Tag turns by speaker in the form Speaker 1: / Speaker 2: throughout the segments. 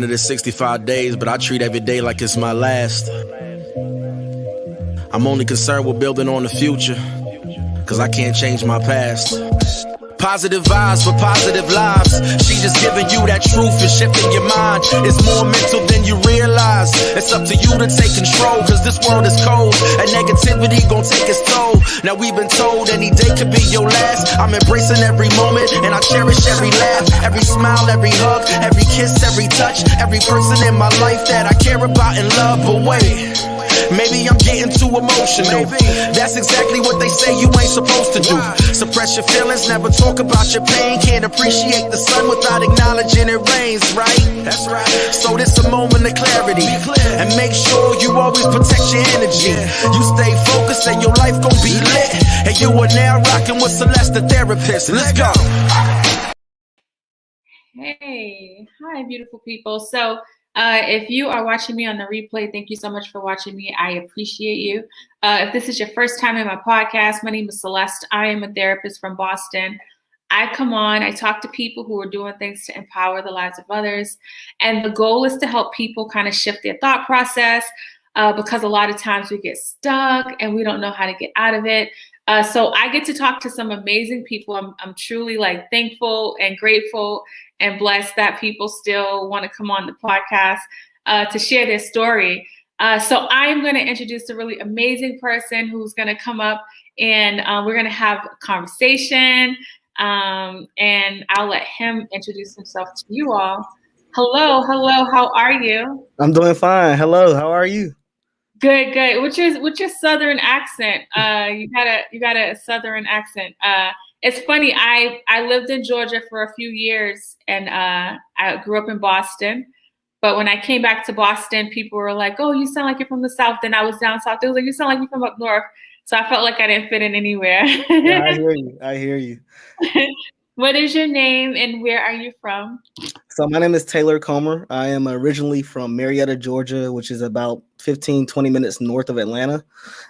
Speaker 1: It's 65 days, but I treat every day like it's my last. I'm only concerned with building on the future, cause I can't change my past. Positive vibes for positive lives. She just giving you that truth and shifting your mind. It's more mental than you realize. It's up to you to take control, cause this world is cold and negativity gon' take its toll. Now we've been told any day could be your last. I'm embracing every moment and I cherish every laugh, every smile, every hug, every kiss, every touch, every person in my life that I care about and love. But wait, maybe I'm getting too emotional. That's exactly what they say you ain't supposed to do. Suppress your feelings, never talk about your pain. Can't appreciate the sun without acknowledging it rains, right? That's right. So this a moment of clarity, and make sure you always protect your energy. You stay focused and your life gon' be lit. And you are now rocking with Celeste the Therapist. Let's go.
Speaker 2: Hey, hi, beautiful people. So if you are watching me on the replay, thank you so much for watching me. I appreciate you. If this is your first time in my podcast, my name is Celeste. I am a therapist from Boston. I come on, I talk to people who are doing things to empower the lives of others. And the goal is to help people kind of shift their thought process because a lot of times we get stuck and we don't know how to get out of it. So I get to talk to some amazing people. I'm truly like thankful and grateful and blessed that people still want to come on the podcast to share their story. So I'm going to introduce a really amazing person who's going to come up and we're going to have a conversation. And I'll let him introduce himself to you all. Hello, how are you?
Speaker 3: I'm doing fine. Hello, how are you?
Speaker 2: Good. What's your Southern accent? You got a Southern accent. It's funny. I lived in Georgia for a few years, and I grew up in Boston. But when I came back to Boston, people were like, "Oh, you sound like you're from the South." Then I was down south. They was like, "You sound like you're from up north." So I felt like I didn't fit in anywhere.
Speaker 3: Yeah, I hear you.
Speaker 2: What is your name and where are you from?
Speaker 3: So my name is Taylor Comer. I am originally from Marietta, Georgia, which is about 15-20 minutes north of Atlanta.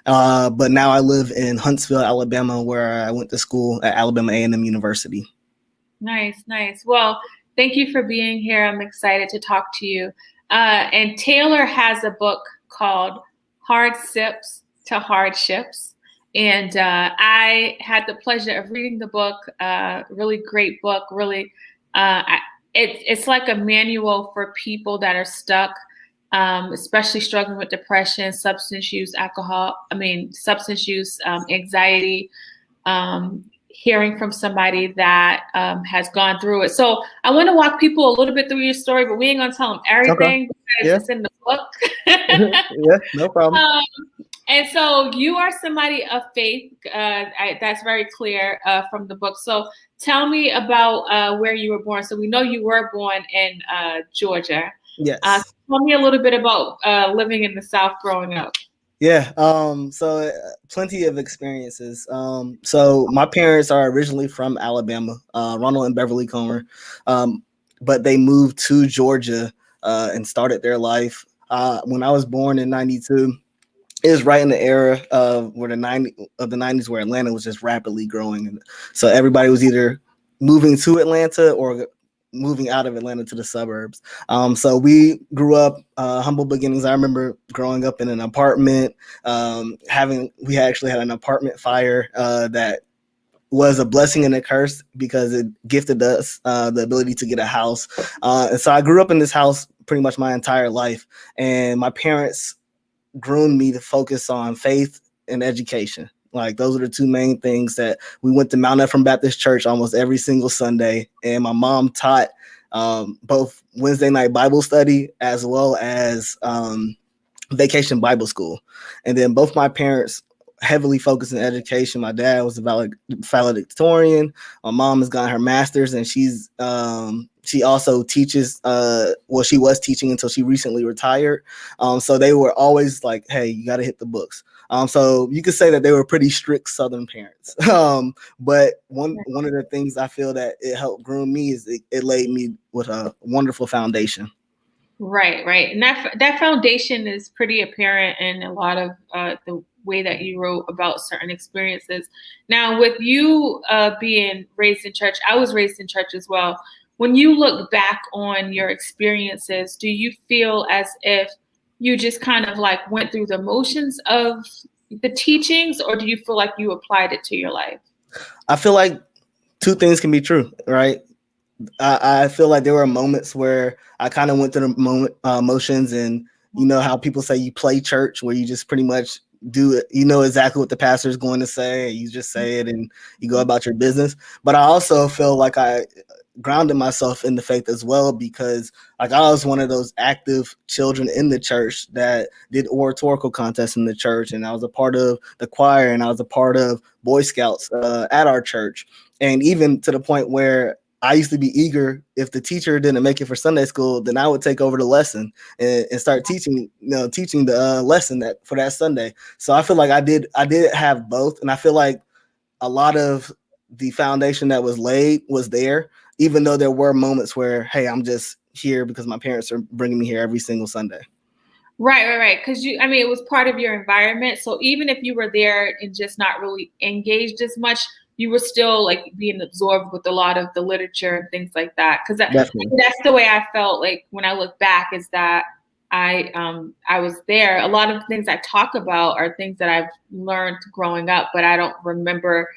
Speaker 3: But now I live in Huntsville, Alabama, where I went to school at Alabama A&M University.
Speaker 2: Nice. Well, thank you for being here. I'm excited to talk to you. And Taylor has a book called Hard Sips Through Hardships. And I had the pleasure of reading the book, really great book, really. It's like a manual for people that are stuck, especially struggling with depression, substance use, anxiety, hearing from somebody that has gone through it. So I want to walk people a little bit through your story, but we ain't going to tell them everything because it's in the book.
Speaker 3: Yeah, no problem.
Speaker 2: And so you are somebody of faith. That's very clear from the book. So tell me about where you were born. So we know you were born in Georgia.
Speaker 3: Yes.
Speaker 2: Tell me a little bit about living in the South growing up.
Speaker 3: Yeah. So plenty of experiences. So my parents are originally from Alabama, Ronald and Beverly Comer, but they moved to Georgia and started their life. When I was born in 92. It was right in the era of the 90s where Atlanta was just rapidly growing. And so everybody was either moving to Atlanta or moving out of Atlanta to the suburbs. So we grew up humble beginnings. I remember growing up in an apartment, we actually had an apartment fire that was a blessing and a curse because it gifted us the ability to get a house. And so I grew up in this house pretty much my entire life. And my parents groomed me to focus on faith and education. Like those are the two main things that we went to Mount Ephraim Baptist Church almost every single Sunday. And my mom taught both Wednesday night Bible study as well as vacation Bible school. And then both my parents heavily focused in education. My dad was a valedictorian. My mom has gotten her master's and she also teaches, she was teaching until she recently retired. So they were always like, hey, you got to hit the books. So you could say that they were pretty strict Southern parents. But one of the things I feel that it helped groom me is it laid me with a wonderful foundation.
Speaker 2: Right. And that foundation is pretty apparent in a lot of the way that you wrote about certain experiences. Now, with you being raised in church, I was raised in church as well. when you look back on your experiences, do you feel as if you just kind of like went through the motions of the teachings, or do you feel like you applied it to your life?
Speaker 3: I feel like two things can be true, right? I feel like there were moments where I kind of went through the motions, and you know how people say you play church, where you just pretty much do it. You know exactly what the pastor is going to say, and you just say it and you go about your business. But I also feel like I grounded myself in the faith as well, because like I was one of those active children in the church that did oratorical contests in the church, and I was a part of the choir, and I was a part of Boy Scouts at our church, and even to the point where I used to be eager, if the teacher didn't make it for Sunday school, then I would take over the lesson and start teaching the lesson for that Sunday. So I feel like I did have both, and I feel like a lot of the foundation that was laid was there, even though there were moments where, hey, I'm just here because my parents are bringing me here every single Sunday.
Speaker 2: Right. Because it was part of your environment. So even if you were there and just not really engaged as much, you were still like being absorbed with a lot of the literature and things like that. Because that's the way I felt like when I look back, is that I was there. A lot of things I talk about are things that I've learned growing up, but I don't remember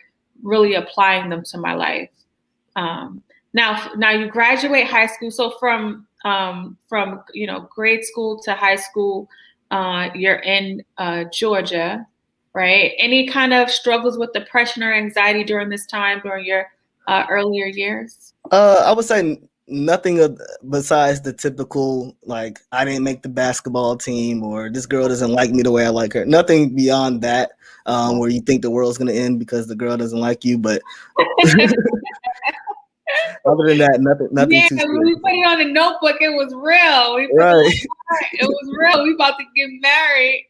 Speaker 2: really applying them to my life. Now you graduate high school. So from grade school to high school, you're in Georgia, right? Any kind of struggles with depression or anxiety during this time, during your earlier years?
Speaker 3: I would say nothing besides the typical, like, I didn't make the basketball team, or this girl doesn't like me the way I like her. Nothing beyond that, where you think the world's going to end because the girl doesn't like you. But other than that, nothing.
Speaker 2: Yeah,
Speaker 3: too
Speaker 2: when we put it on a notebook, it was real.
Speaker 3: Right.
Speaker 2: It was real. We about to get married.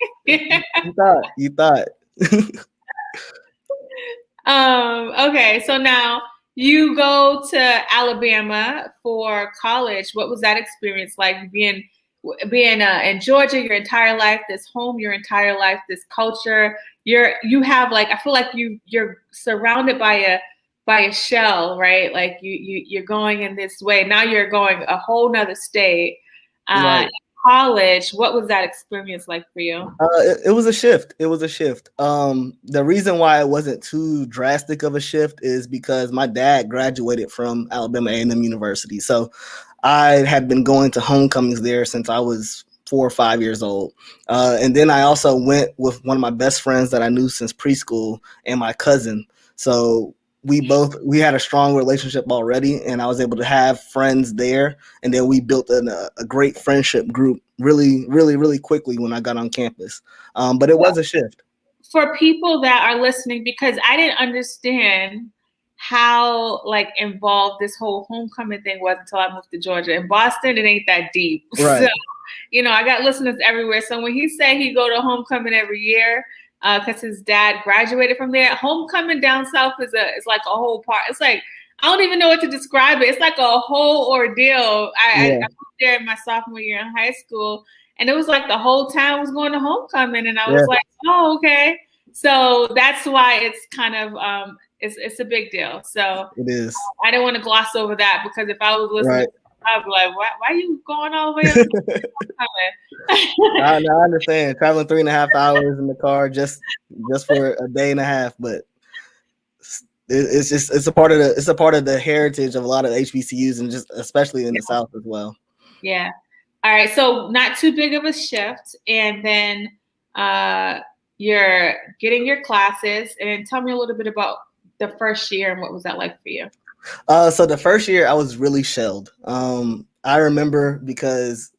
Speaker 3: You thought.
Speaker 2: Okay, so now you go to Alabama for college. What was that experience like, being in Georgia your entire life, this home your entire life, this culture? You have like, I feel like you're surrounded by a shell, right? Like you're going in this way. Now you're going a whole nother state.
Speaker 3: Right.
Speaker 2: College, what was that experience like for you?
Speaker 3: It was a shift. The reason why it wasn't too drastic of a shift is because my dad graduated from Alabama A&M University. So I had been going to homecomings there since I was 4 or 5 years old. And then I also went with one of my best friends that I knew since preschool, and my cousin. So we had a strong relationship already, and I was able to have friends there. And then we built a great friendship group really, really, really quickly when I got on campus. But it was a shift. For
Speaker 2: people that are listening, because I didn't understand how like involved this whole homecoming thing was until I moved to Georgia. In Boston, it ain't that deep.
Speaker 3: Right.
Speaker 2: So, I got listeners everywhere. So when he said he go to homecoming every year, because his dad graduated from there. Homecoming down south is like a whole part. It's like, I don't even know what to describe it. It's like a whole ordeal. I moved there in my sophomore year in high school, and it was like the whole town was going to homecoming, and I was like, oh, okay. So that's why it's kind of it's a big deal. So
Speaker 3: it is.
Speaker 2: I don't want to gloss over that, because if I was listening, I'd be like, why are you going all the way up?
Speaker 3: I understand. Traveling 3.5 hours in the car just for a day and a half, but it's a part of the heritage of a lot of HBCUs, and just especially in the South as well.
Speaker 2: Yeah. All right. So not too big of a shift, and then you're getting your classes. And tell me a little bit about the first year and what was that like for you?
Speaker 3: So the first year I was really shelled. I remember because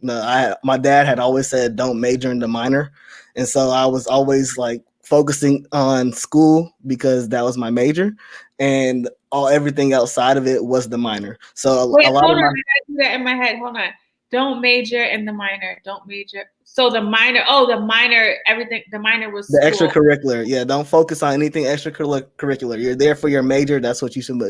Speaker 3: my dad had always said don't major in the minor, and so I was always like focusing on school because that was my major, and everything outside of it was the minor. So
Speaker 2: I gotta do that in my head. Hold on. Don't major in the minor. Don't major. So the minor. Oh, the minor. Everything. The minor was
Speaker 3: the school. Extracurricular. Yeah. Don't focus on anything extracurricular. You're there for your major. That's what you should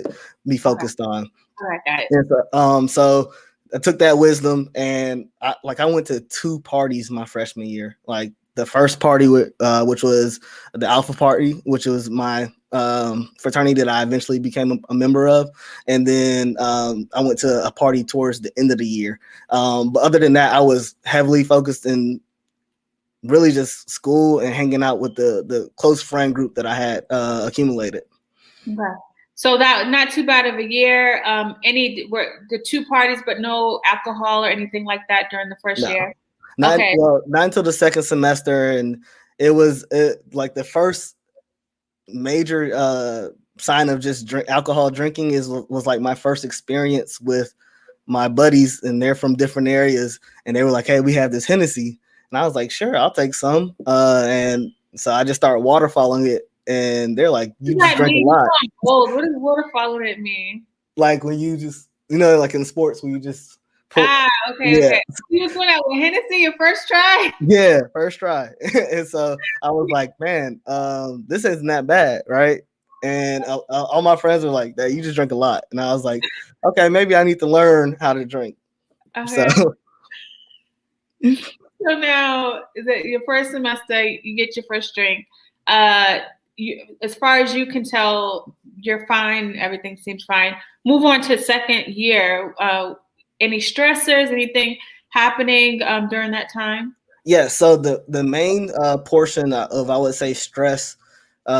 Speaker 3: be focused on.
Speaker 2: All right, got it.
Speaker 3: And so I took that wisdom, and I went to 2 parties my freshman year. Like the first party, which was the Alpha Party, which was my fraternity that I eventually became a member of. And then I went to a party towards the end of the year. But other than that, I was heavily focused in really just school and hanging out with the close friend group that I had accumulated.
Speaker 2: Okay. So that not too bad of a year. Were the 2 parties, but no alcohol or anything like that during the first year?
Speaker 3: Not until the second semester. And it was like the first major sign of just alcohol drinking was like my first experience with my buddies, and they're from different areas, and they were like, hey, we have this Hennessy. And I was like, sure, I'll take some. And so I just started waterfalling it, and they're like, you just drink a lot.
Speaker 2: What does waterfalling it mean?
Speaker 3: Like when you just, like in sports, when you just
Speaker 2: okay. Okay. You just went out with Hennessy your first try?
Speaker 3: Yeah, first try. And so I was like, man, this isn't that bad, right? And all my friends were like, that you just drink a lot. And I was like, okay, maybe I need to learn how to drink.
Speaker 2: Okay. So now your first semester, you get your first drink. As far as you can tell, you're fine. Everything seems fine. Move on to second year. Any stressors, anything happening during that time?
Speaker 3: Yeah. So the main portion of, I would say, stress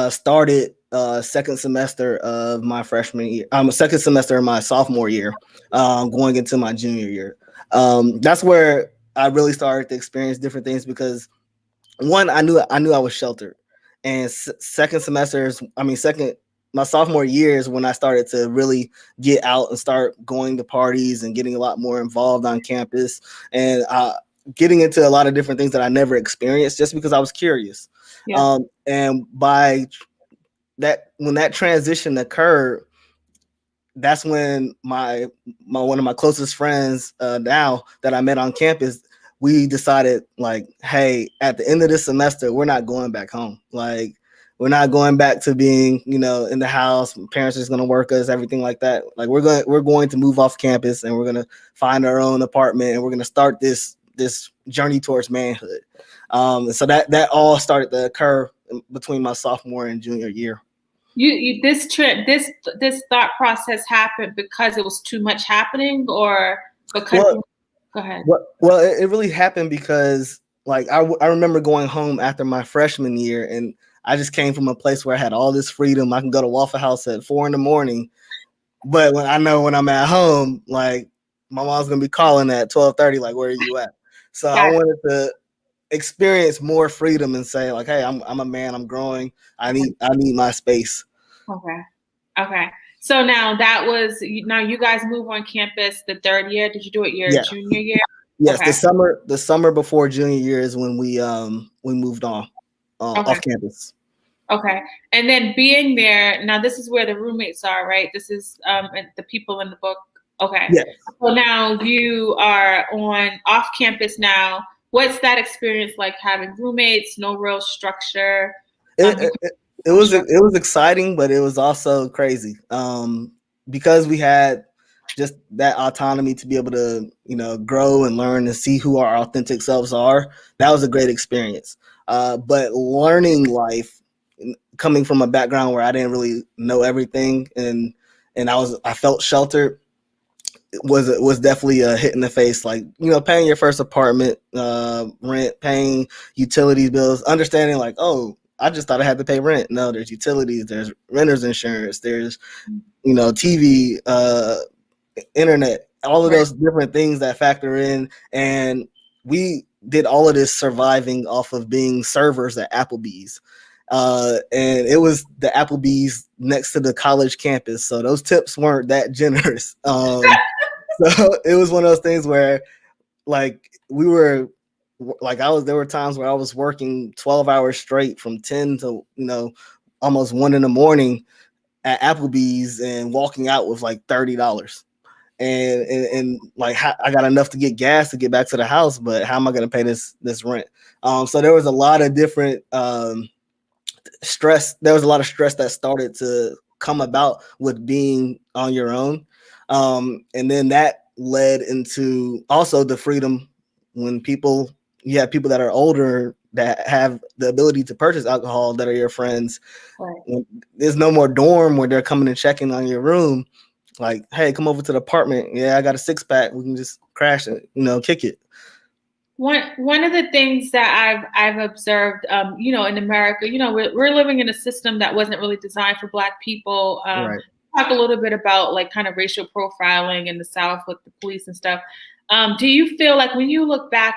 Speaker 3: started second semester of my freshman year. Second semester of my sophomore year, going into my junior year. That's where I really started to experience different things, because one, I knew I was sheltered, and my sophomore year is when I started to really get out and start going to parties and getting a lot more involved on campus, and getting into a lot of different things that I never experienced just because I was curious. Yeah. And by that, when that transition occurred, that's when my one of my closest friends now that I met on campus, we decided, like, hey, at the end of this semester, we're not going back home. Like, we're not going back to being, in the house. Parents are just going to work us, everything like that. Like, we're going to move off campus, and we're going to find our own apartment, and we're going to start this journey towards manhood. So that all started to occur between my sophomore and junior year.
Speaker 2: This thought process happened because it was too much happening, or because? Go ahead.
Speaker 3: Well, it really happened because, like, I remember going home after my freshman year, and I just came from a place where I had all this freedom. I can go to Waffle House at 4 a.m, but when I'm at home, like, my mom's gonna be calling at 12:30, like, where are you at? So I wanted to experience more freedom and say, like, hey, I'm a man, I'm growing. I need my space.
Speaker 2: Okay. So now you guys move on campus the third year. Did you do it your junior year?
Speaker 3: Yes, okay. The summer before junior year is when we moved on off campus.
Speaker 2: Okay. And then being there, now this is where the roommates are, right? This is the people in the book. Okay. Yes. So now you are off campus now. What's that experience like, having roommates, no real structure?
Speaker 3: It was exciting, but it was also crazy, because we had just that autonomy to be able to, grow and learn and see who our authentic selves are. That was a great experience. But learning life, coming from a background where I didn't really know everything, and I felt sheltered, was definitely a hit in the face. Like, paying your first apartment, rent, paying utilities bills, understanding, like, oh, I just thought I had to pay rent. No, there's utilities, there's renter's insurance, there's, TV, internet, all of those different things that factor in. And we did all of this surviving off of being servers at Applebee's. And it was the Applebee's next to the college campus, so those tips weren't that generous. So it was one of those things where, like, we were, like, there were times where I was working 12 hours straight from 10 to, almost 1 a.m. at Applebee's, and walking out with like $30. And like, I got enough to get gas to get back to the house, but how am I going to pay this rent? So there was a lot of different stress. There was a lot of stress that started to come about with being on your own. And then that led into also the freedom when you have people that are older that have the ability to purchase alcohol that are your friends.
Speaker 2: Right.
Speaker 3: There's no more dorm where they're coming and checking on your room. Like, hey, come over to the apartment. Yeah, I got a 6-pack. We can just crash it, kick it.
Speaker 2: One of the things that I've observed, in America, we're living in a system that wasn't really designed for Black people.
Speaker 3: Right.
Speaker 2: Talk a little bit about like kind of racial profiling in the South with the police and stuff. Do you feel like when you look back,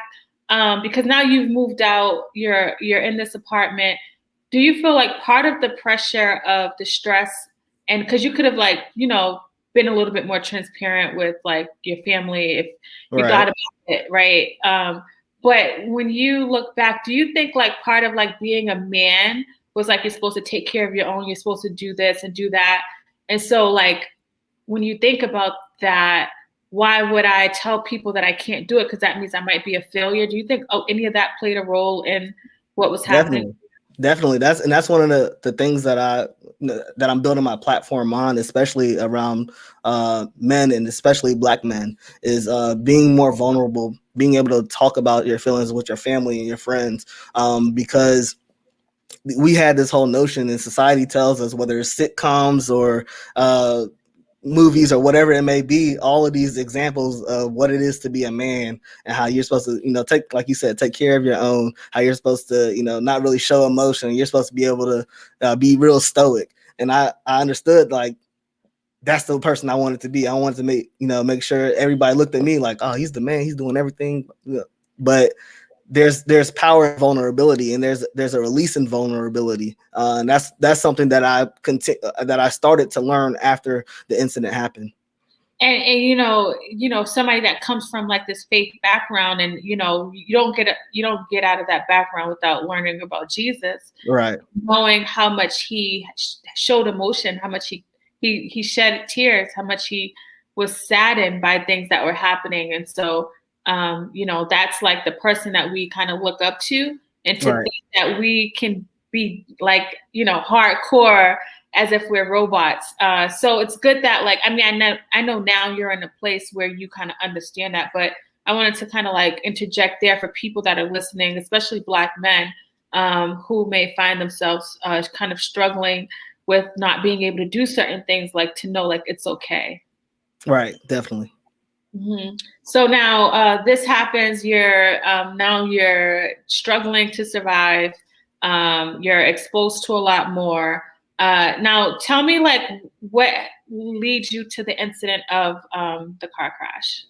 Speaker 2: because now you've moved out, you're in this apartment, do you feel like part of the pressure of the stress, and because you could have been a little bit more transparent with like your family if you
Speaker 3: Right.
Speaker 2: thought about it, right? But when you look back, do you think like part of like being a man was like you're supposed to take care of your own, you're supposed to do this and do that, and so like when you think about that, why would I tell people that I can't do it because that means I might be a failure? Do you think any of that played a role in what was happening?
Speaker 3: Definitely. That's one of the things that I'm building my platform on, especially around men and especially Black men, is being more vulnerable, being able to talk about your feelings with your family and your friends, because we had this whole notion, and society tells us, whether it's sitcoms or movies or whatever it may be, all of these examples of what it is to be a man and how you're supposed to, take, like you said, take care of your own, how you're supposed to, not really show emotion. You're supposed to be able to be real stoic. And I understood like that's the person I wanted to be. I wanted to make sure everybody looked at me like, oh, he's the man, he's doing everything. But there's power in vulnerability, and there's a release in vulnerability, and that's something that I started to learn after the incident happened.
Speaker 2: And somebody that comes from like this faith background, and you don't get out of that background without learning about Jesus,
Speaker 3: right?
Speaker 2: Knowing how much he showed emotion, how much he shed tears, how much he was saddened by things that were happening, and so. That's like the person that we kind of look up to, and to think that we can be like, hardcore as if we're robots. So it's good that like, I know now you're in a place where you kind of understand that, but I wanted to kind of like interject there for people that are listening, especially Black men who may find themselves kind of struggling with not being able to do certain things, like to know like it's okay.
Speaker 3: Right, definitely.
Speaker 2: Mm-hmm. So now this happens. You're struggling to survive. You're exposed to a lot more. Now, tell me, like, what leads you to the incident of the car crash?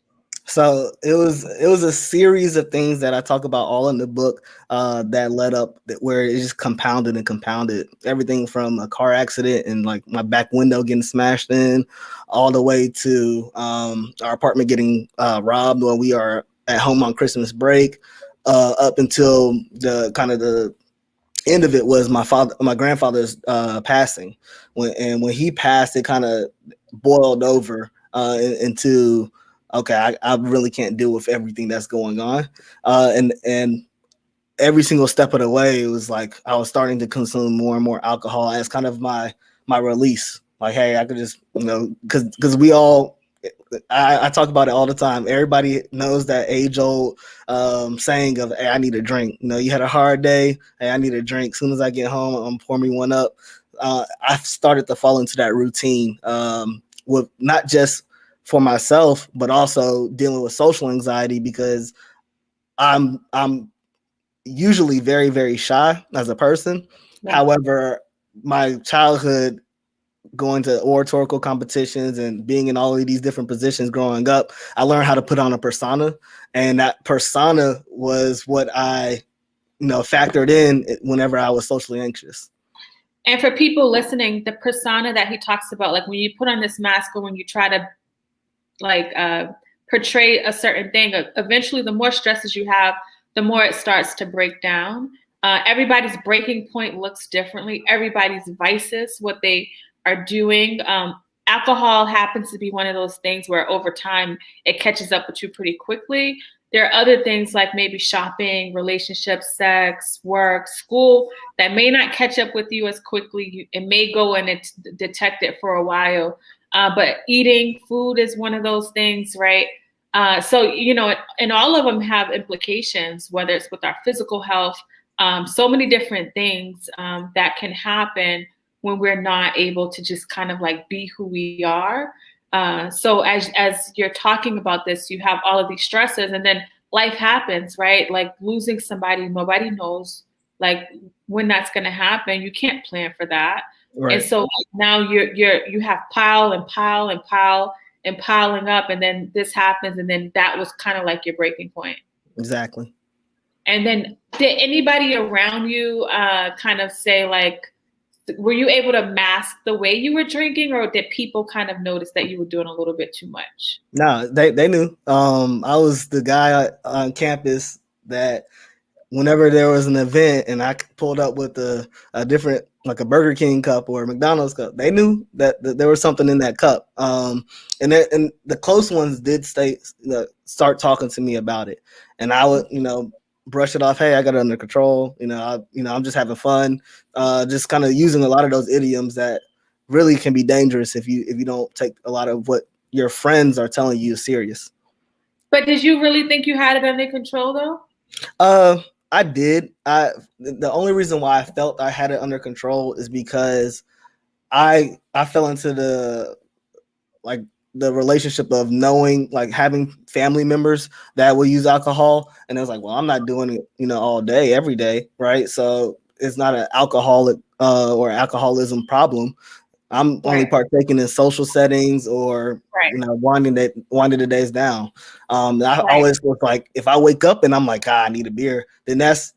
Speaker 3: So it was a series of things that I talk about all in the book that led up where it just compounded and compounded. Everything from a car accident and like my back window getting smashed in, all the way to our apartment getting robbed when we are at home on Christmas break, up until the end of it was my grandfather's passing. When he passed, it kind of boiled over into, okay, I really can't deal with everything that's going on. And every single step of the way, it was like I was starting to consume more and more alcohol as kind of my release. Like, hey, I could just, because we all, I talk about it all the time. Everybody knows that age-old saying of, hey, I need a drink. You had a hard day. Hey, I need a drink. As soon as I get home, I'm gonna pour me one up. I've started to fall into that routine with not just for myself, but also dealing with social anxiety, because I'm usually very, very shy as a person. Yeah. However, my childhood, going to oratorical competitions and being in all of these different positions growing up, I learned how to put on a persona, and that persona was what I, factored in whenever I was socially anxious.
Speaker 2: And for people listening, the persona that he talks about, like when you put on this mask or when you try to like portray a certain thing, eventually the more stresses you have, the more it starts to break down. Everybody's breaking point looks differently. Everybody's vices, what they are doing. Alcohol happens to be one of those things where over time it catches up with you pretty quickly. There are other things like maybe shopping, relationships, sex, work, school that may not catch up with you as quickly. It may go and detect it for a while. But eating food is one of those things, right? So, and all of them have implications, whether it's with our physical health, So many different things that can happen when we're not able to just kind of like be who we are. So as you're talking about this, you have all of these stresses, and then life happens, right? Like losing somebody, nobody knows like when that's going to happen. You can't plan for that.
Speaker 3: Right.
Speaker 2: And so now you have pile and pile and pile and piling up, and then this happens, and then that was kind of like your breaking point.
Speaker 3: Exactly.
Speaker 2: And then did anybody around you kind of say like, were you able to mask the way you were drinking, or did people kind of notice that you were doing a little bit too much?
Speaker 3: No, they knew. I was the guy on campus that whenever there was an event and I pulled up with a different, like a Burger King cup or a McDonald's cup, they knew that there was something in that cup. And the close ones did start talking to me about it, and I would, brush it off. Hey, I got it under control. I'm just having fun. Just kind of using a lot of those idioms that really can be dangerous if you don't take a lot of what your friends are telling you serious.
Speaker 2: But did you really think you had it under control though?
Speaker 3: I did. The only reason why I felt I had it under control is because I fell into the relationship of knowing, like having family members that will use alcohol, and it was like, well, I'm not doing it, all day, every day, right? So it's not an alcoholic or alcoholism problem. I'm only partaking in social settings or winding the days down. I always look like if I wake up and I'm like, I need a beer, then that's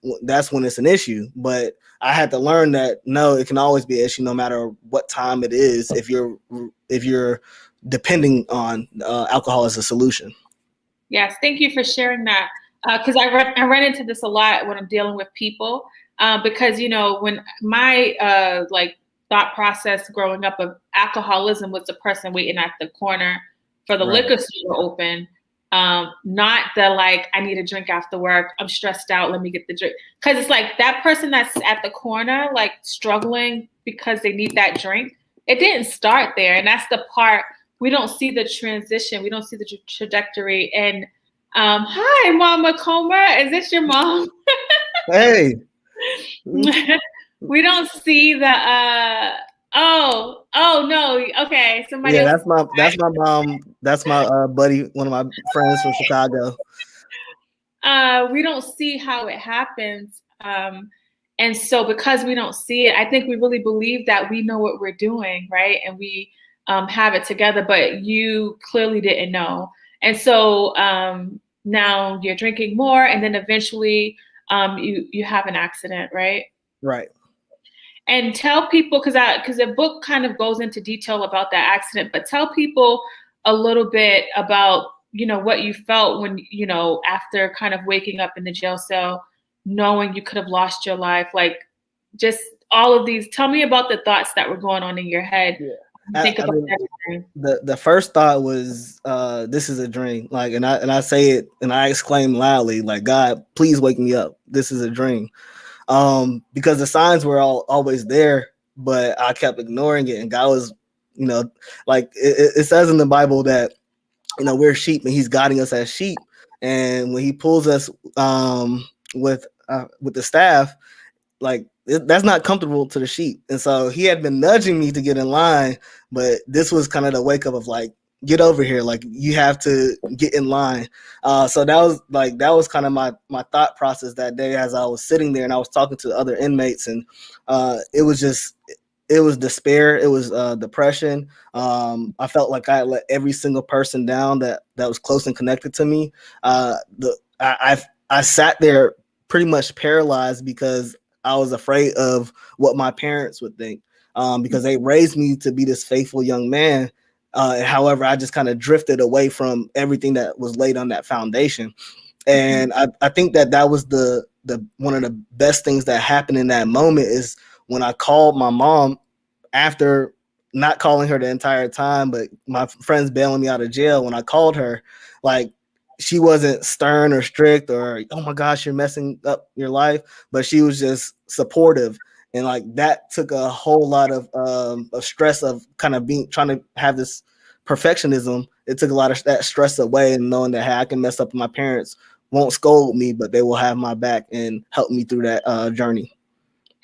Speaker 3: when it's an issue. But I had to learn that no, it can always be an issue no matter what time it is if you're depending on alcohol as a solution.
Speaker 2: Yes, thank you for sharing that. Because I run into this a lot when I'm dealing with people. Because when my thought process growing up of alcoholism was the person waiting at the corner for the liquor store open, not the like, I need a drink after work, I'm stressed out, let me get the drink. Because it's like that person that's at the corner like struggling because they need that drink. It didn't start there, and that's the part we don't see the transition, we don't see the trajectory. And hi, Mama Comer, is this your mom?
Speaker 3: Hey.
Speaker 2: We don't see the oh no, okay, somebody else.
Speaker 3: That's my mom. That's my buddy, one of my friends from Chicago.
Speaker 2: We don't see how it happens, and so because we don't see it, I think we really believe that we know what we're doing, right? And we have it together, but you clearly didn't know. And so now you're drinking more, and then eventually you have an accident, right?
Speaker 3: Right.
Speaker 2: And tell people, because the book kind of goes into detail about that accident, but tell people a little bit about, what you felt when, after kind of waking up in the jail cell, knowing you could have lost your life, like just all of these. Tell me about the thoughts that were going on in your head.
Speaker 3: Yeah.
Speaker 2: Think about everything.
Speaker 3: The first thought was, this is a dream. Like, and I say it and I exclaim loudly, like, God, please wake me up. This is a dream. Because the signs were always there, but I kept ignoring it. And God was, like it says in the Bible that, we're sheep and he's guiding us as sheep. And when he pulls us with the staff, like that's not comfortable to the sheep. And so he had been nudging me to get in line, but this was kind of the wake up of like, get over here. Like you have to get in line. So that was kind of my thought process that day as I was sitting there and I was talking to other inmates, and it was despair. It was depression. I felt like I let every single person down that was close and connected to me. I sat there pretty much paralyzed because I was afraid of what my parents would think, because they raised me to be this faithful young man. However, I just kind of drifted away from everything that was laid on that foundation. And I think that was the one of the best things that happened in that moment is when I called my mom after not calling her the entire time, but my friends bailing me out of jail. When I called her, like, she wasn't stern or strict or, oh my gosh, you're messing up your life, but she was just supportive. And like that took a whole lot of stress of kind of trying to have this perfectionism. It took a lot of that stress away, and knowing that, hey, I can mess up my parents won't scold me, but they will have my back and help me through that journey.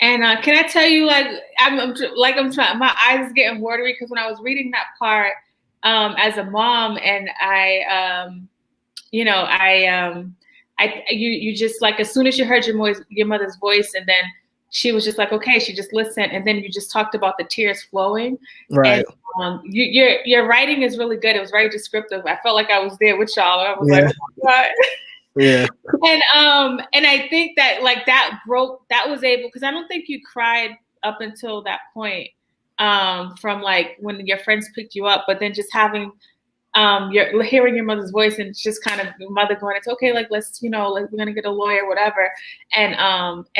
Speaker 2: And can I tell you, like, I'm trying, my eyes is getting watery because when I was reading that part as a mom, and you just like, as soon as you heard your mother's voice, and then she was just like, okay, she just listened, and then you just talked about the tears flowing.
Speaker 3: Right.
Speaker 2: And your writing is really good. It was very descriptive. I felt like I was there with y'all. I was like, oh my God.
Speaker 3: Yeah.
Speaker 2: And I think that like that was able, because I don't think you cried up until that point from like when your friends picked you up, but then just having you're hearing your mother's voice, and it's just kind of your mother going, it's okay, like let's, like we're gonna get a lawyer, whatever, and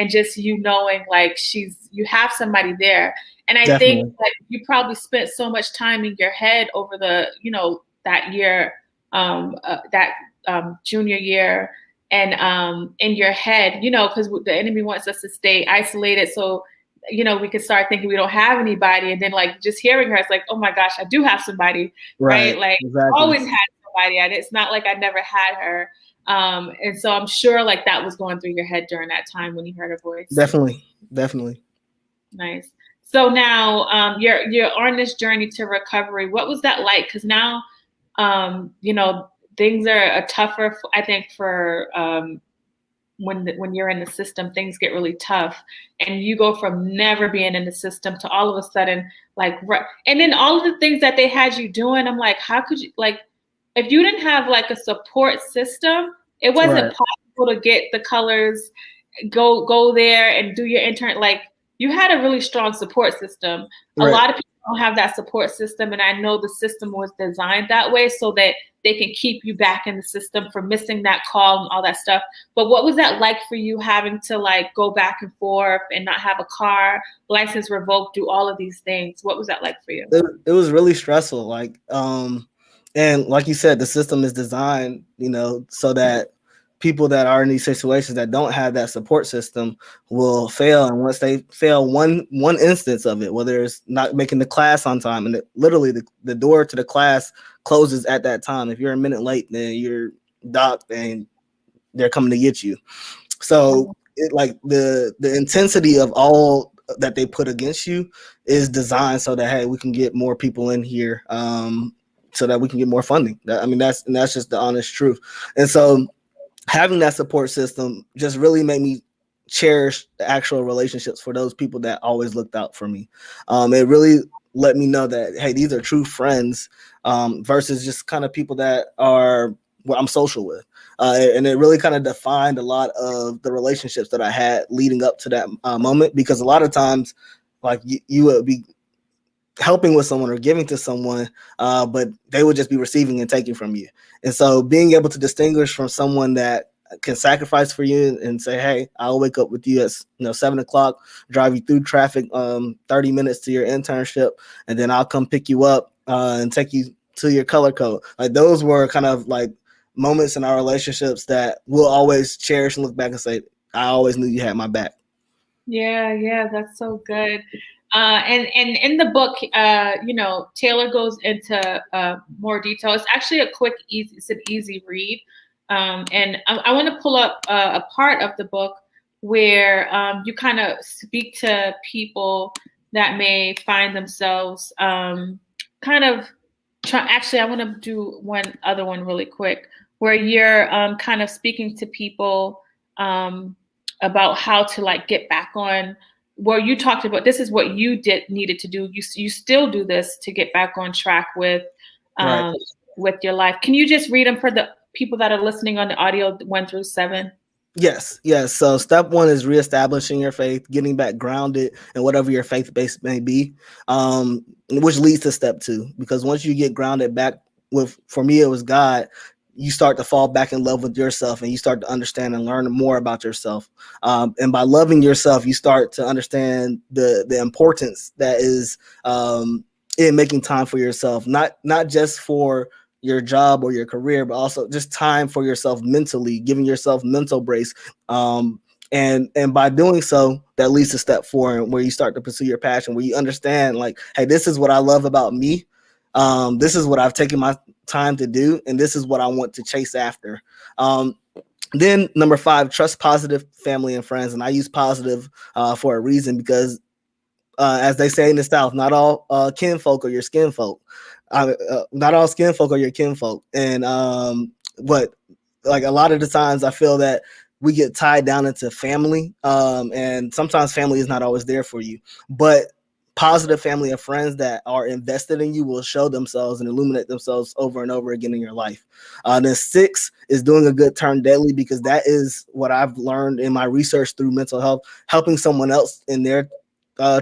Speaker 2: just knowing like you have somebody there. And I
Speaker 3: Definitely.
Speaker 2: think that you probably spent so much time in your head over the that year, junior year, and in your head, because the enemy wants us to stay isolated, so we could start thinking we don't have anybody, and then like just hearing her, it's like, oh my gosh, I do have somebody, right? Like exactly. Always had somebody, and it's not like I never had her, and so I'm sure like that was going through your head during that time when you heard her voice.
Speaker 3: Definitely.
Speaker 2: Nice. So now you're on this journey to recovery. What was that like? Because now things are tougher, I think, for when you're in the system, things get really tough, and you go from never being in the system to all of a sudden, like, and then all of the things that they had you doing, I'm like, how could you, like, if you didn't have like a support system, it wasn't possible to get the colors, go there and do your intern. Like, you had a really strong support system. A lot of people don't have that support system, and I know the system was designed that way so that they can keep you back in the system for missing that call and all that stuff. But what was that like for you, having to like go back and forth and not have a car, license revoked, do all of these things? What was that like for you?
Speaker 3: It was really stressful. Like, and like you said, the system is designed, so that people that are in these situations that don't have that support system will fail. And once they fail one instance of it, whether it's not making the class on time, and literally the door to the class closes at that time. If you're a minute late, then you're docked and they're coming to get you. So like the intensity of all that they put against you is designed so that, hey, we can get more people in here, so that we can get more funding. That's just the honest truth. And so having that support system just really made me cherish the actual relationships for those people that always looked out for me. It really let me know that, hey, these are true friends, versus just kind of people that are what I'm social with. And it really kind of defined a lot of the relationships that I had leading up to that moment, because a lot of times, like, you would be helping with someone or giving to someone, but they would just be receiving and taking from you. And so being able to distinguish from someone that can sacrifice for you and say, hey, I'll wake up with you at 7:00, drive you through traffic, 30 minutes to your internship, and then I'll come pick you up and take you to your color code. Like, those were kind of like moments in our relationships that we'll always cherish and look back and say, I always knew you had my back.
Speaker 2: Yeah, that's so good. And in the book, Taylor goes into more detail. It's actually it's an easy read. And I want to pull up a part of the book where you kind of speak to people that may find themselves actually, I want to do one other one really quick, where you're kind of speaking to people about how to like get back on, where you talked about this is what you needed to do. You still do this to get back on track with your life. Can you just read them for the people that are listening on the audio 1 through 7?
Speaker 3: Yes. So step 1 is reestablishing your faith, getting back grounded in whatever your faith base may be, which leads to step 2. Because once you get grounded back with, for me, it was God, you start to fall back in love with yourself, and you start to understand and learn more about yourself. And by loving yourself, you start to understand the importance that is in making time for yourself, not just for your job or your career, but also just time for yourself mentally, giving yourself mental brace. And by doing so, that leads to step 4, where you start to pursue your passion, where you understand, like, hey, this is what I love about me. This is what I've taken my time to do, and this is what I want to chase after. Then number 5, trust positive family and friends. And I use positive for a reason, because as they say in the South, not all kinfolk are your skin folk. Not all skin folk are your kinfolk. And but like a lot of the times I feel that we get tied down into family, and sometimes family is not always there for you. But positive family and friends that are invested in you will show themselves and illuminate themselves over and over again in your life. Then 6 is doing a good turn daily, because that is what I've learned in my research through mental health. Helping someone else in their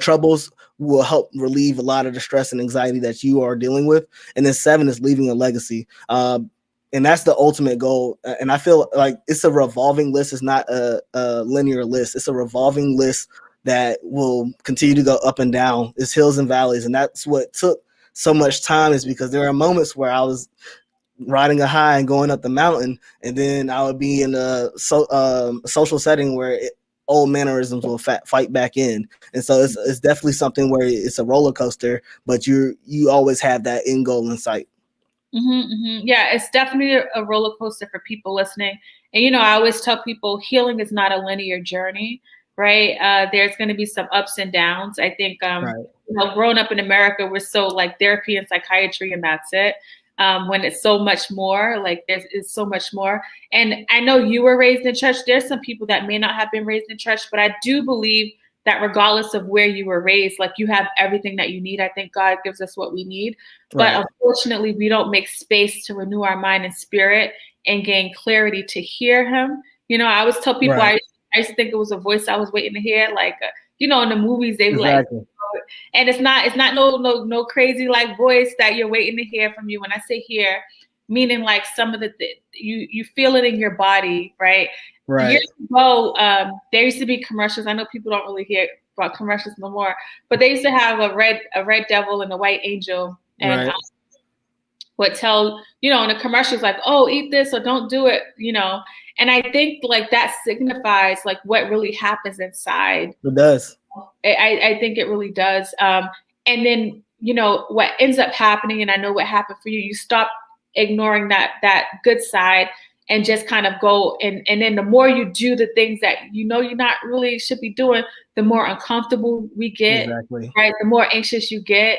Speaker 3: troubles will help relieve a lot of the stress and anxiety that you are dealing with. And then 7 is leaving a legacy. And that's the ultimate goal. And I feel like it's a revolving list. It's not a linear list. It's a revolving list that will continue to go up and down. It's hills and valleys. And that's what took so much time, is because there are moments where I was riding a high and going up the mountain, and then I would be in a social setting where old mannerisms will fight back in. And so it's definitely something where it's a roller coaster, but you always have that end goal in sight.
Speaker 2: Yeah, it's definitely a roller coaster for people listening. And, I always tell people healing is not a linear journey, right? There's going to be some ups and downs. I think, growing up in America, we're so like therapy and psychiatry and that's it. When it's so much more, like it's so much more. And I know you were raised in church. There's some people that may not have been raised in church, but I do believe that regardless of where you were raised, like you have everything that you need. I think God gives us what we need. Right. But unfortunately, we don't make space to renew our mind and spirit and gain clarity to hear him. I always tell people, right. I used to think it was a voice I was waiting to hear. Like, in the movies, they exactly. Like, and it's not no crazy like voice that you're waiting to hear from you. When I say hear, meaning like some of you feel it in your body, right? Right. Years ago, there used to be commercials. I know people don't really hear about commercials no more, but they used to have a red devil and a white angel, and right. Would tell in the commercials like, oh, eat this or don't do it, And I think like that signifies like what really happens inside.
Speaker 3: It does.
Speaker 2: I think it really does. And then what ends up happening, and I know what happened for you. You stop ignoring that good side and just kind of go and then the more you do the things that you're not really should be doing, the more uncomfortable we get. Exactly. Right? The more anxious you get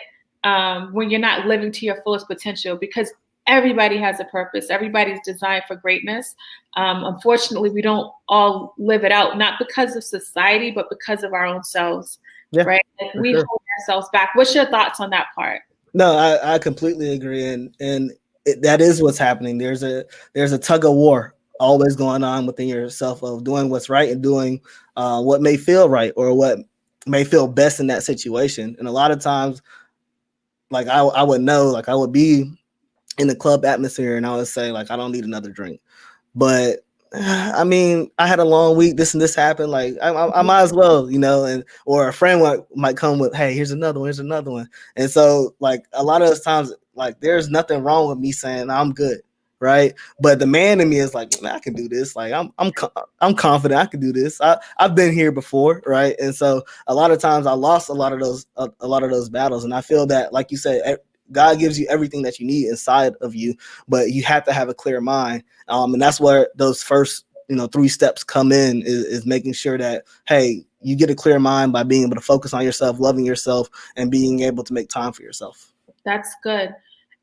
Speaker 2: when you're not living to your fullest potential, because everybody has a purpose. Everybody's designed for greatness. Unfortunately, we don't all live it out, not because of society, but because of our own selves. Yeah, right? Like we hold ourselves back. What's your thoughts on that part?
Speaker 3: No, I completely agree. And that is what's happening. There's a tug of war always going on within yourself of doing what's right and doing what may feel right or what may feel best in that situation. And a lot of times, like I would know, like I would be in the club atmosphere and I would say like, I don't need another drink, but I mean, I had a long week, this and this happened. Like I might as well, or a friend might come with, hey, here's another one. And so like a lot of those times, like there's nothing wrong with me saying I'm good. Right. But the man in me is like, man, I can do this. Like I'm confident I can do this. I've been here before. Right. And so a lot of times I lost a lot of those battles. And I feel that, like you said, God gives you everything that you need inside of you, but you have to have a clear mind. And that's where those first, 3 steps come in is making sure that, hey, you get a clear mind by being able to focus on yourself, loving yourself, and being able to make time for yourself.
Speaker 2: That's good.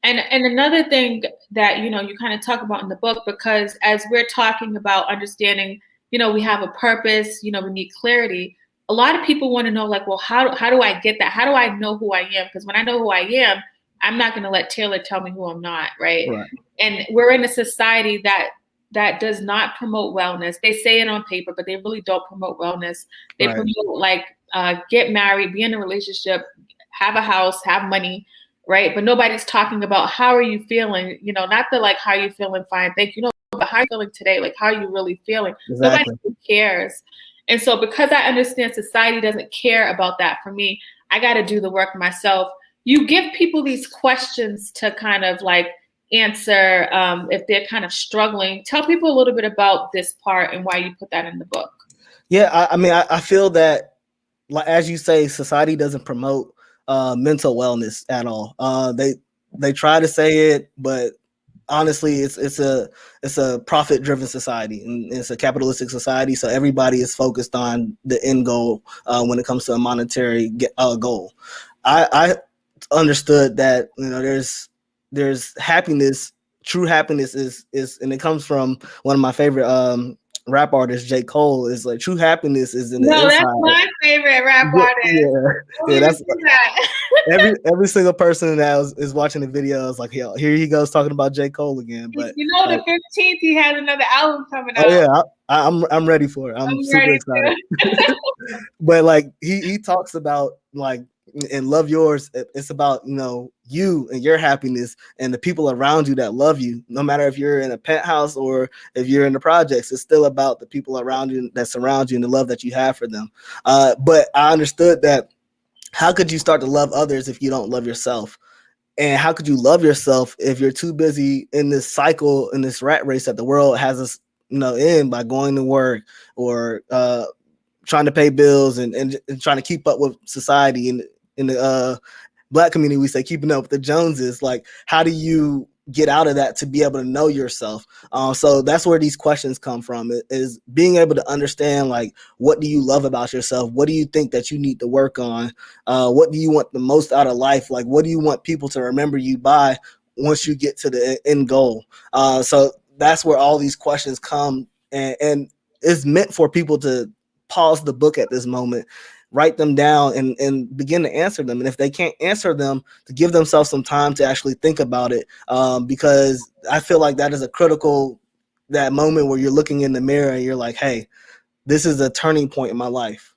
Speaker 2: And another thing that, you kind of talk about in the book, because as we're talking about understanding, we have a purpose, we need clarity. A lot of people want to know, like, well, how do I get that? How do I know who I am? Because when I know who I am, I'm not going to let Taylor tell me who I'm not, right? And we're in a society that does not promote wellness. They say it on paper, but they really don't promote wellness. They promote like get married, be in a relationship, have a house, have money, right? But nobody's talking about how are you feeling, not the like, how are you feeling? Fine, thank you. No, but how are you feeling today? Like, how are you really feeling? Exactly. Nobody cares. And so because I understand society doesn't care about that, for me, I got to do the work myself. You give people these questions to kind of like answer if they're kind of struggling. Tell people a little bit about this part and why you put that in the book.
Speaker 3: Yeah, I mean, I feel that, like, as you say, society doesn't promote mental wellness at all. They try to say it, but honestly, it's a profit driven society, and it's a capitalistic society. So everybody is focused on the end goal when it comes to a monetary goal. I understood that, you know, there's happiness. True happiness is, and it comes from one of my favorite rap artist, J. Cole, is like true happiness is in the
Speaker 2: No,
Speaker 3: inside.
Speaker 2: that's my favorite rap artist.
Speaker 3: Yeah, that's every single person that is watching the video is like, yo, here he goes talking about J. Cole again. But
Speaker 2: you know, the 15th he has another album coming out.
Speaker 3: Oh yeah, I'm ready for it. I'm super excited. But like he talks about, like, in Love Yours, it's about, you know, you and your happiness and the people around you that love you. No matter if you're in a penthouse or if you're in the projects, it's still about the people around you that surround you and the love that you have for them. But I understood that, how could you start to love others if you don't love yourself? And how could you love yourself if you're too busy in this cycle, in this rat race that the world has us, you know, in, by going to work or trying to pay bills and trying to keep up with society? And in the Black community, we say keeping up with the Joneses. Like, how do you get out of that to be able to know yourself? So that's where these questions come from, is being able to understand, like, what do you love about yourself? What do you think that you need to work on? What do you want the most out of life? Like, what do you want people to remember you by once you get to the end goal? So that's where all these questions come, and it's meant for people to pause the book at this moment, write them down, and begin to answer them. And if they can't answer them, to give themselves some time to actually think about it, because I feel like that is a critical, that moment where you're looking in the mirror and you're like, hey, this is a turning point in my life.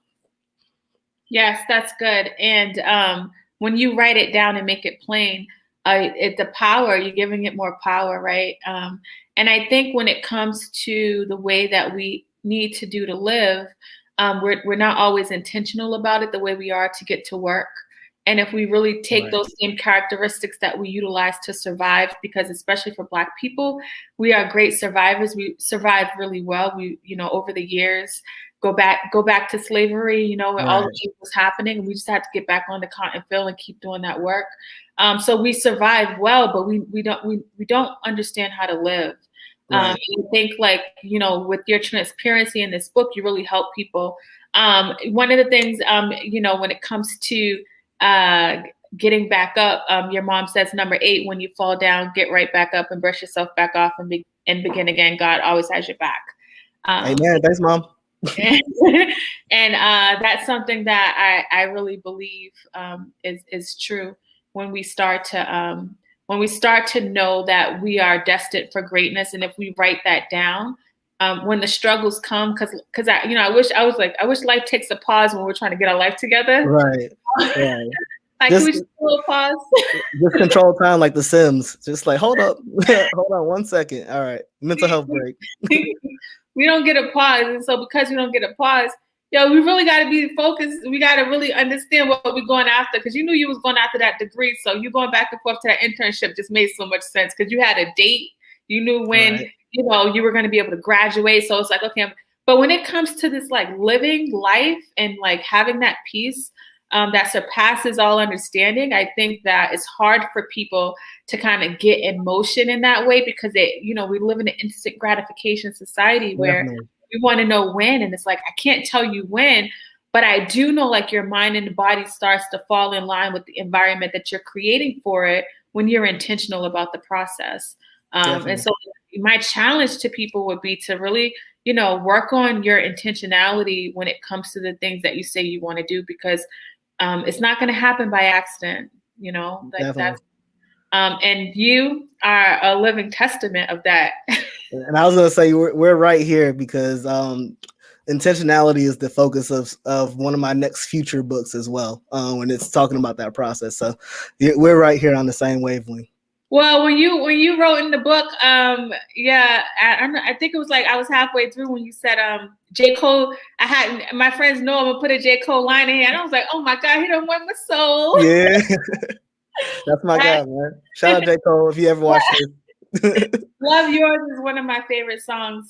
Speaker 2: Yes, that's good. And when you write it down and make it plain, the power, you're giving it more power, right? And I think when it comes to the way that we need to do to live, we're not always intentional about it the way we are to get to work. And if we really take those same characteristics that we utilize to survive, because especially for Black people, we are great survivors. We survive really well. We, you know, over the years, go back to slavery, you know, when all of this was happening, we just had to get back on the cotton field and keep doing that work. So we survived well, but we don't understand how to live. I think, like, you know, with your transparency in this book, you really help people. One of the things, you know, when it comes to getting back up, your mom says, number 8, when you fall down, get right back up and brush yourself back off and begin again. God always has your back.
Speaker 3: Amen. Thanks, Mom.
Speaker 2: And that's something that I really believe is true when we start to know that we are destined for greatness. And if we write that down, when the struggles come, because I wish life takes a pause when we're trying to get our life together.
Speaker 3: Right.
Speaker 2: Like, can we just do a little pause?
Speaker 3: Just control time, like The Sims. Just like, hold up, hold on 1 second. All right, mental health break.
Speaker 2: We don't get a pause, and so because we don't get a pause, we really got to be focused. We got to really understand what we're going after, because you knew you was going after that degree, so you going back and forth to that internship just made so much sense, because you had a date. You knew when you were going to be able to graduate, so it's like, okay. But when it comes to this, like, living life and like having that peace that surpasses all understanding, I think that it's hard for people to kind of get in motion in that way, because we live in an instant gratification society where we want to know when, and it's like, I can't tell you when, but I do know, like, your mind and the body starts to fall in line with the environment that you're creating for it when you're intentional about the process. And so my challenge to people would be to really, work on your intentionality when it comes to the things that you say you want to do, because it's not going to happen by accident, that's, and you are a living testament of that.
Speaker 3: And I was going to say, we're right here because intentionality is the focus of one of my next future books as well, when it's talking about that process. So we're right here on the same wavelength.
Speaker 2: Well, when you wrote in the book, I think it was like I was halfway through when you said J. Cole. I had my friends know I'm gonna put a J. Cole line in here, and I was like, oh my God, he done won my soul.
Speaker 3: Yeah, that's my guy, man. Shout out J. Cole if you ever watched this.
Speaker 2: Love Yours is one of my favorite songs.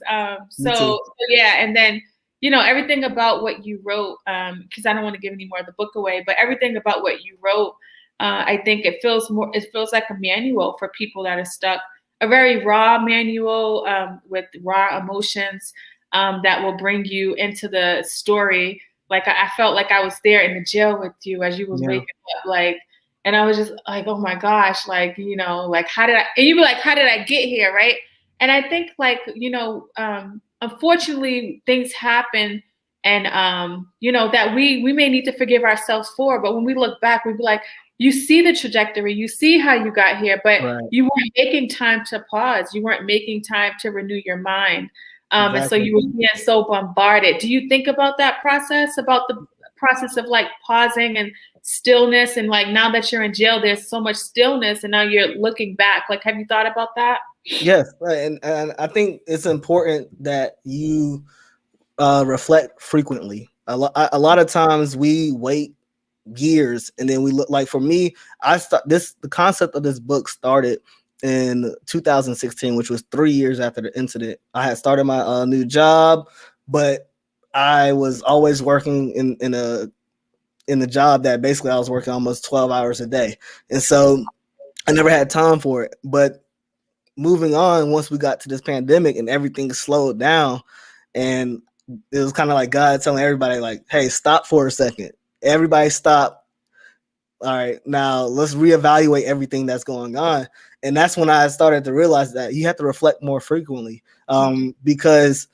Speaker 2: So yeah, and then everything about what you wrote, because I don't want to give any more of the book away, but everything about what you wrote. I think it feels like a manual for people that are stuck a very raw manual with raw emotions that will bring you into the story. Like I felt like I was there in the jail with you as you was waking up, like, and I was just like, oh my gosh, like, you know, like how did I, and you were like, how did I get here, right? And I think like, you know, unfortunately things happen and, you know, that we may need to forgive ourselves for, but when we look back, we'd be like, you see the trajectory, you see how you got here, but you weren't making time to pause. You weren't making time to renew your mind. And so you were being so bombarded. Do you think about that process, about the process of like pausing and stillness? And like now that you're in jail, there's so much stillness and now you're looking back. Like, have you thought about that?
Speaker 3: Yes. And I think it's important that you reflect frequently. A lot of times we wait years and then we look, like for me, the concept of this book started in 2016, which was 3 years after the incident. I had started my new job, but I was always working in a job that basically I was working almost 12 hours a day. And so I never had time for it. But moving on, once we got to this pandemic and everything slowed down, and it was kind of like God telling everybody like, hey, stop for a second. Everybody stop. All right, now let's reevaluate everything that's going on. And that's when I started to realize that you have to reflect more frequently, because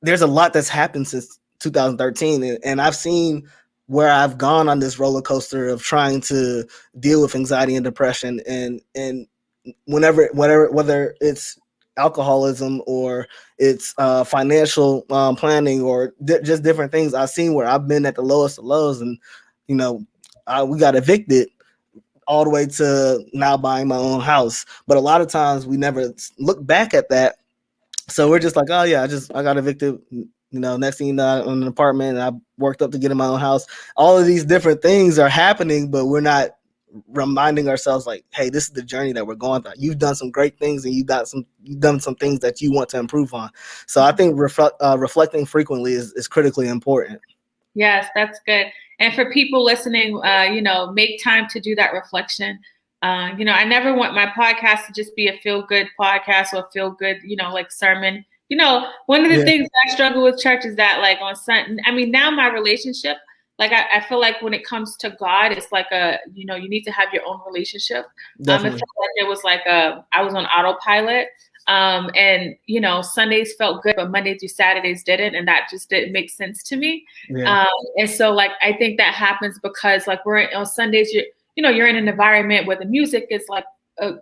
Speaker 3: there's a lot that's happened since 2013. And I've seen where I've gone on this roller coaster of trying to deal with anxiety and depression. And whether it's alcoholism or it's financial planning or just different things, I've seen where I've been at the lowest of lows. And, you know, we got evicted all the way to now buying my own house. But a lot of times we never look back at that. So we're just like, oh yeah, I got evicted. You know, next thing you know, I'm in an apartment and I worked up to get in my own house. All of these different things are happening, but we're not reminding ourselves like, hey, this is the journey that we're going through. You've done some great things and you've done some things that you want to improve on. So I think reflecting frequently is critically important.
Speaker 2: Yes, that's good. And for people listening, you know, make time to do that reflection. You know, I never want my podcast to just be a feel-good podcast or a feel-good, you know, like sermon. You know, one of the things I struggle with church is that like on Sunday, I mean, now my relationship, like I feel like when it comes to God, it's like you know, you need to have your own relationship. It felt like it was like I was on autopilot. And you know, Sundays felt good, but Monday through Saturdays didn't, and that just didn't make sense to me. And so like I think that happens because like on Sundays, you're in an environment where the music is like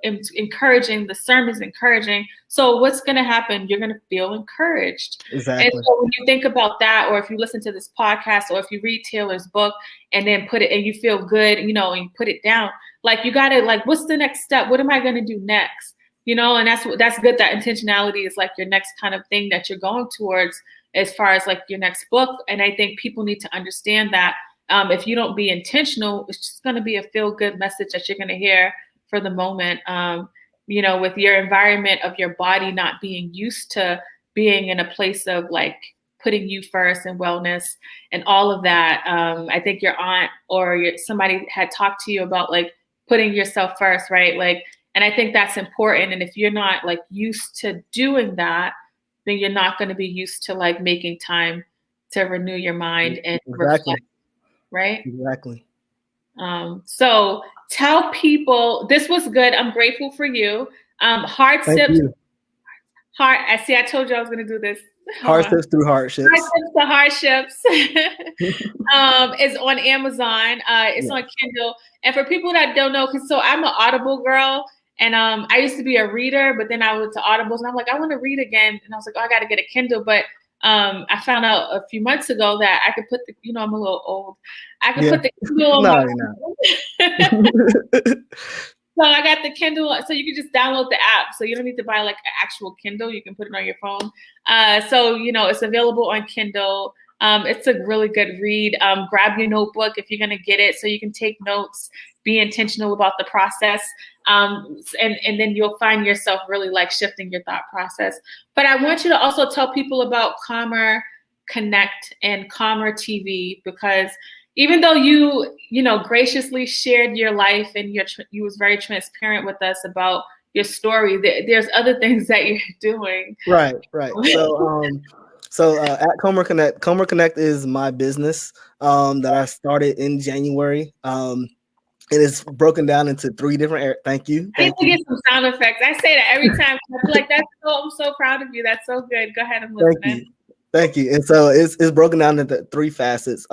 Speaker 2: encouraging, the sermon's encouraging. So what's going to happen? You're going to feel encouraged.
Speaker 3: Exactly.
Speaker 2: And so when you think about that, or if you listen to this podcast, or if you read Taylor's book and then put it and you feel good, you know, and you put it down, like you got to like, what's the next step? What am I going to do next? You know, and that's good. That intentionality is like your next kind of thing that you're going towards as far as like your next book. And I think people need to understand that if you don't be intentional, it's just going to be a feel good message that you're going to hear for the moment. You know, with your environment of your body not being used to being in a place of like putting you first and wellness and all of that. I think your aunt or somebody had talked to you about like putting yourself first, right? Like, and I think that's important. And if you're not like used to doing that, then you're not going to be used to like making time to renew your mind and reflect, right?
Speaker 3: Exactly.
Speaker 2: So tell people, this was good. I'm grateful for you. Hard Sips. I told you I was going to do this.
Speaker 3: Hard Sips Through Hardships.
Speaker 2: Hard Sips The Hardships is on Amazon. It's on Kindle. And for people that don't know, so I'm an Audible girl. And I used to be a reader, but then I went to Audibles and I'm like, I want to read again. And I was like, oh, I got to get a Kindle. But I found out a few months ago that I could put I'm a little old. I could put the Kindle on So I got the Kindle. So you can just download the app. So you don't need to buy like an actual Kindle. You can put it on your phone. So, it's available on Kindle. It's a really good read. Grab your notebook if you're going to get it so you can take notes, be intentional about the process. And then you'll find yourself really like shifting your thought process. But I want you to also tell people about Calmer Connect and Calmer TV, because even though you graciously shared your life and you was very transparent with us about your story. There's other things that you're doing.
Speaker 3: Right. So at Comer Connect is my business that I started in January. It is broken down into 3 different areas. Thank you.
Speaker 2: I need to get some sound effects. I say that every time. I feel like I'm so proud of you. That's so good. Go ahead, I'm listening.
Speaker 3: Thank you. And so it's broken down into 3 facets.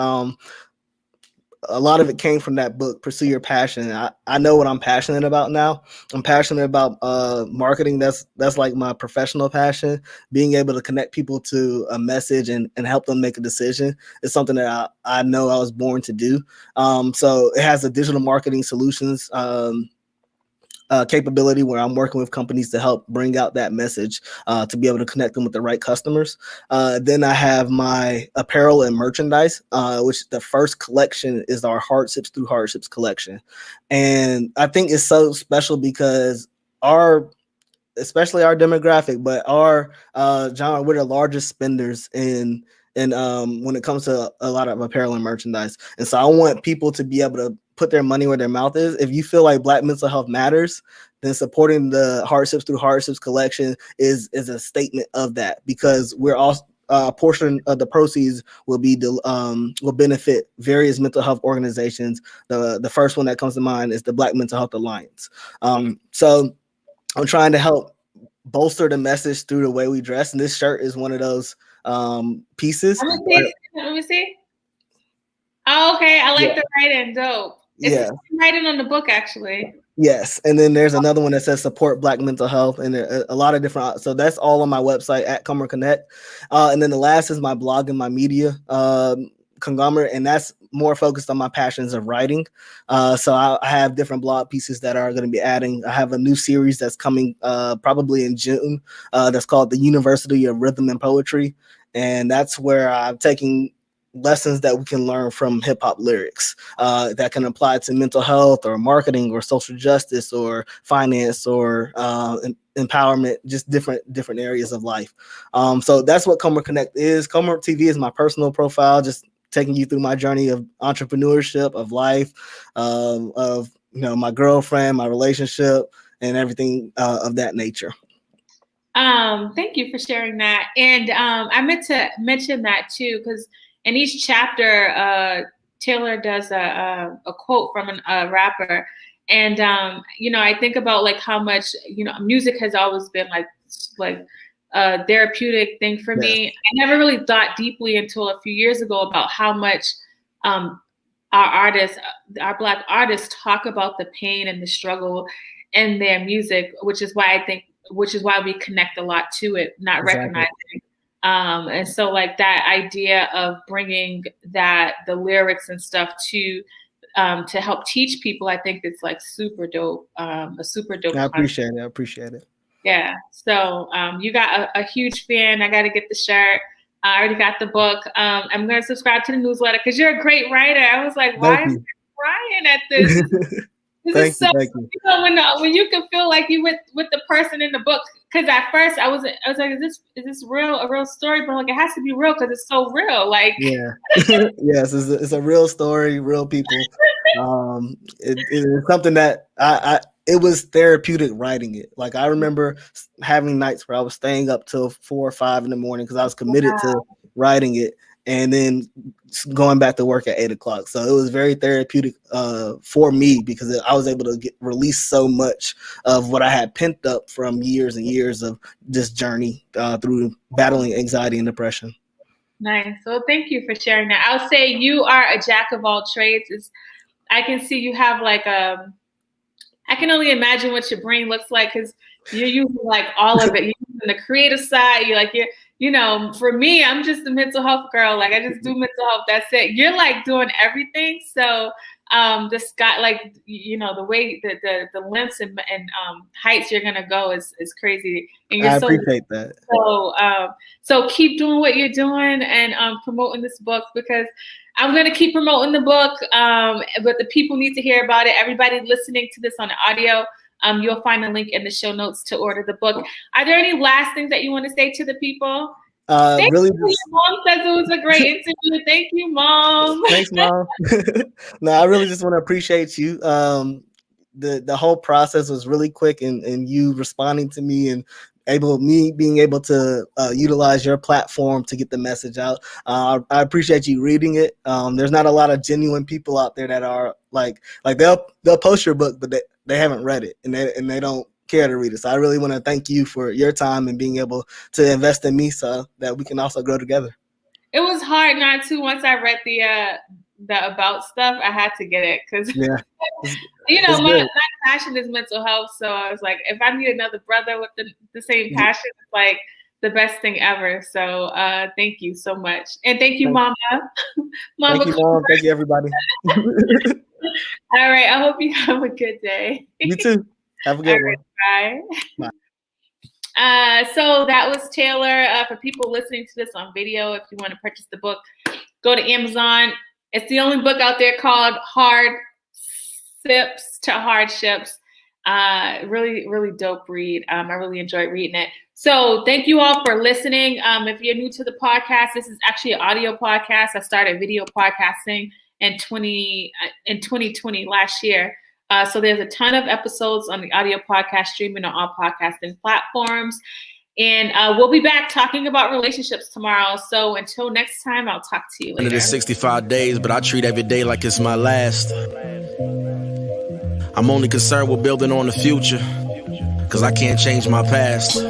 Speaker 3: A lot of it came from that book, Pursue Your Passion. I know what I'm passionate about now. I'm passionate about marketing. That's like my professional passion. Being able to connect people to a message and help them make a decision is something that I know I was born to do. So it has a digital marketing solutions capability where I'm working with companies to help bring out that message to be able to connect them with the right customers. Then I have my apparel and merchandise, which the first collection is our Hard Sips Through Hardships collection. And I think it's so special because especially our demographic, but our genre, we're the largest spenders in when it comes to a lot of apparel and merchandise. And so I want people to be able to put their money where their mouth is. If you feel like Black mental health matters, then supporting the Hard Sips Through Hardships collection is a statement of that, because we're also a portion of the proceeds will benefit various mental health organizations. The first one that comes to mind is the Black Mental Health Alliance. So I'm trying to help bolster the message through the way we dress, and this shirt is one of those pieces.
Speaker 2: Let me see. Oh, okay. I like the writing. Dope. It's writing on the book, actually.
Speaker 3: Yes. And then there's another one that says support Black mental health, and a lot of different. So that's all on my website at Comer Connect. And then the last is my blog and my media conglomerate, and that's more focused on my passions of writing. So I have different blog pieces that are going to be adding. I have a new series that's coming probably in June that's called the University of Rhythm and Poetry. And that's where I'm taking lessons that we can learn from hip hop lyrics that can apply to mental health or marketing or social justice or finance or empowerment, just different areas of life. So that's what Comer Connect is. Comer TV is my personal profile, just taking you through my journey of entrepreneurship, of life, of my girlfriend, my relationship, and everything of that nature.
Speaker 2: Thank you for sharing that. And I meant to mention that too, because in each chapter, Taylor does a quote from a rapper. And, I think about like how much, music has always been like a therapeutic thing for me. I never really thought deeply until a few years ago about how much our Black artists talk about the pain and the struggle in their music, which is why we connect a lot to it, not recognizing. And so like that idea of bringing the lyrics and stuff to help teach people, I think it's like super dope, a super dope.
Speaker 3: I appreciate it.
Speaker 2: Yeah. So you got a huge fan. I got to get the shirt. I already got the book. I'm going to subscribe to the newsletter because you're a great writer. I was like, why is Ryan at this? This is so,
Speaker 3: thank you.
Speaker 2: When you can feel like you with the person in the book. Because at first I was like, is this a real story? But like, it has to be real because it's so real. Like,
Speaker 3: yeah, yes, it's a real story, real people. It is something that it was therapeutic writing it. Like I remember having nights where I was staying up till 4 or 5 in the morning because I was committed to writing it, and then going back to work at 8 o'clock. So it was very therapeutic for me because I was able to release so much of what I had pent up from years and years of this journey through battling anxiety and depression.
Speaker 2: Nice. Well, thank you for sharing that. I'll say you are a jack of all trades. I can see you have like I can only imagine what your brain looks like because you're using like all of it. You're using the creative side. For me, I'm just a mental health girl. Like I just do mental health. That's it. You're like doing everything. So the sky, like, the way the lengths and heights you're going to go is crazy. And you're
Speaker 3: I appreciate that.
Speaker 2: So keep doing what you're doing and promoting this book because I'm going to keep promoting the book. But the people need to hear about it. Everybody listening to this on the audio, you'll find a link in the show notes to order the book. Are there any last things that you want to say to the people? Thank you. Your mom says it was a great interview. Thank you, Mom.
Speaker 3: Thanks, Mom. No, I really just want to appreciate you. the whole process was really quick, and you responding to me and being able to utilize your platform to get the message out. I appreciate you reading it. There's not a lot of genuine people out there that are like they'll post your book, but they haven't read it, and they don't care to read it. So I really want to thank you for your time and being able to invest in me so that we can also grow together.
Speaker 2: It was hard not to. Once I read the about stuff, I had to get it because my passion is mental health. So I was like, if I need another brother with the same passion, it's like the best thing ever. So thank you so much. And thank you, Mama. Mama.
Speaker 3: Thank you, Mom. Thank you, everybody.
Speaker 2: All right. I hope you have a good day.
Speaker 3: You too. Have a good one.
Speaker 2: Bye. So that was Taylor. For people listening to this on video, if you want to purchase the book, go to Amazon. It's the only book out there called Hard Sips to Hardships. Really, really dope read. I really enjoyed reading it. So thank you all for listening. If you're new to the podcast, this is actually an audio podcast. I started video podcasting in 2020 last year. So there's a ton of episodes on the audio podcast streaming on all podcasting platforms. And we'll be back talking about relationships tomorrow. So until next time, I'll talk to you later.
Speaker 1: It is 65 days, but I treat every day like it's my last. I'm only concerned with building on the future, cause I can't change my past.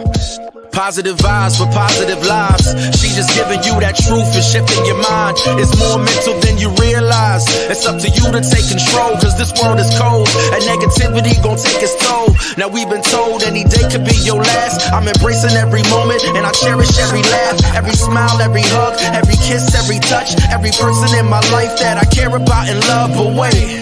Speaker 1: Positive vibes for positive lives. She just giving you that truth and shifting your mind. It's more mental than you realize. It's up to you to take control, cause this world is cold and negativity gon' take its toll. Now we've been told any day could be your last. I'm embracing every moment and I cherish every laugh, every smile, every hug, every kiss, every touch, every person in my life that I care about and love. But wait,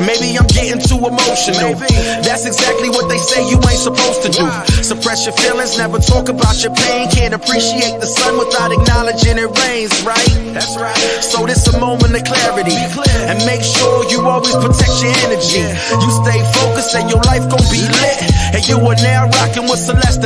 Speaker 1: maybe I'm getting too emotional. That's exactly what they say you ain't supposed to do. Suppress your feelings, never talk about your pain. Can't appreciate the sun without acknowledging it rains, right? That's right. So this a moment of clarity, and make sure you always protect your energy. You stay focused and your life gon' be lit. And you are now rocking with Celeste.